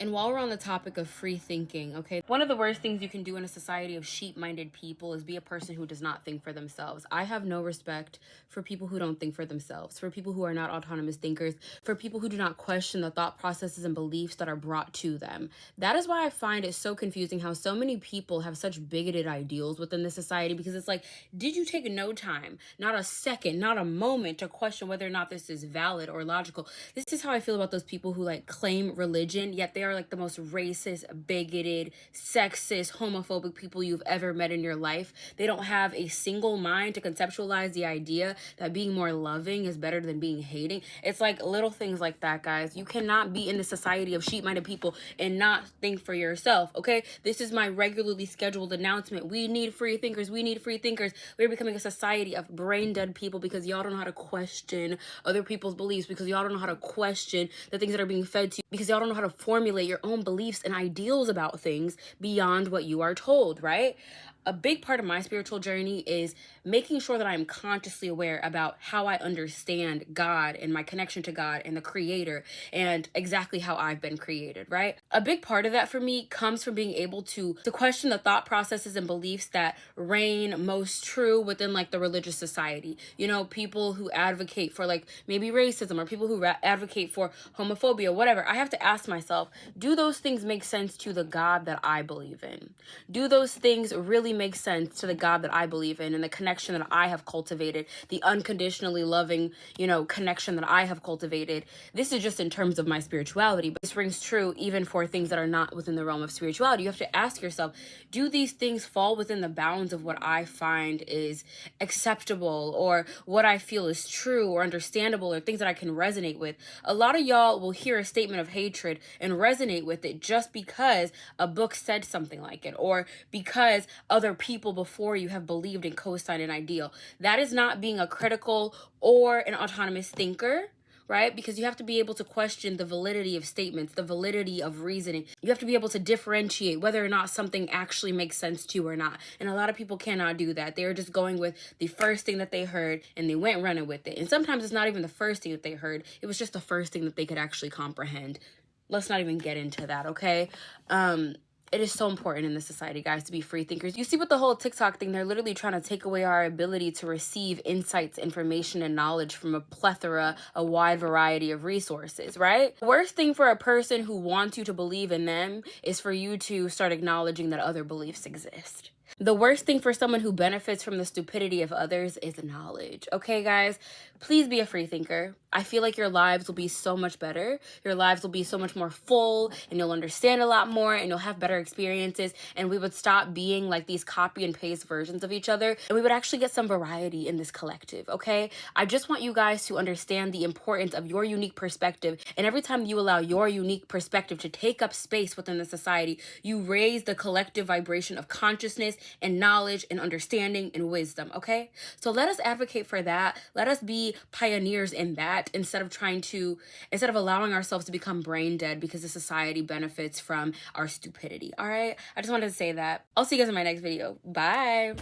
And while we're on the topic of free thinking, okay, one of the worst things you can do in a society of sheep-minded people is be a person who does not think for themselves. I have no respect for people who don't think for themselves, for people who are not autonomous thinkers, for people who do not question the thought processes and beliefs that are brought to them. That is why I find it so confusing how so many people have such bigoted ideals within the society, because it's like, did you take no time, not a second, not a moment to question whether or not this is valid or logical? This is how I feel about those people who like claim religion, yet they are like the most racist, bigoted, sexist, homophobic people you've ever met in your life. They don't have a single mind to conceptualize the idea that being more loving is better than being hating. It's like little things like that, guys. You cannot be in the society of sheep-minded people and not think for yourself, okay? This is my regularly scheduled announcement. We need free thinkers. We need free thinkers. We're becoming a society of brain-dead people because y'all don't know how to question other people's beliefs, because y'all don't know how to question the things that are being fed to you, because y'all don't know how to formulate your own beliefs and ideals about things beyond what you are told, right? A big part of my spiritual journey is making sure that I'm consciously aware about how I understand God and my connection to God and the creator and exactly how I've been created, right? A big part of that for me comes from being able to question the thought processes and beliefs that reign most true within like the religious society. You know, people who advocate for like maybe racism, or people who advocate for homophobia, whatever. I have to ask myself, do those things make sense to the God that I believe in? Do those things really make sense to the God that I believe in and the connection that I have cultivated, the unconditionally loving, connection that I have cultivated? This is just in terms of my spirituality, but this rings true even for things that are not within the realm of spirituality. You have to ask yourself, do these things fall within the bounds of what I find is acceptable, or what I feel is true or understandable, or things that I can resonate with? A lot of y'all will hear a statement of hatred and resonate with it just because a book said something like it, or because other people before you have believed and co-signed an ideal. That is not being a critical or an autonomous thinker, right? Because you have to be able to question the validity of statements, the validity of reasoning. You have to be able to differentiate whether or not something actually makes sense to you or not. And a lot of people cannot do that. They're just going with the first thing that they heard and they went running with it. And sometimes it's not even the first thing that they heard. It was just the first thing that they could actually comprehend. Let's not even get into that, okay? It is so important in this society, guys, to be free thinkers. You see with the whole TikTok thing, they're literally trying to take away our ability to receive insights, information, and knowledge from a plethora, a wide variety of resources, right? The worst thing for a person who wants you to believe in them is for you to start acknowledging that other beliefs exist. The worst thing for someone who benefits from the stupidity of others is knowledge. Okay, guys, please be a free thinker. I feel like your lives will be so much better. Your lives will be so much more full, and you'll understand a lot more, and you'll have better experiences, and we would stop being like these copy and paste versions of each other, and we would actually get some variety in this collective, okay? I just want you guys to understand the importance of your unique perspective, and every time you allow your unique perspective to take up space within the society, you raise the collective vibration of consciousness and knowledge and understanding and wisdom, okay? So let us advocate for that. Let us be pioneers in that, instead of allowing ourselves to become brain dead because the society benefits from our stupidity. All right, I just wanted to say that. I'll see you guys in my next video. Bye.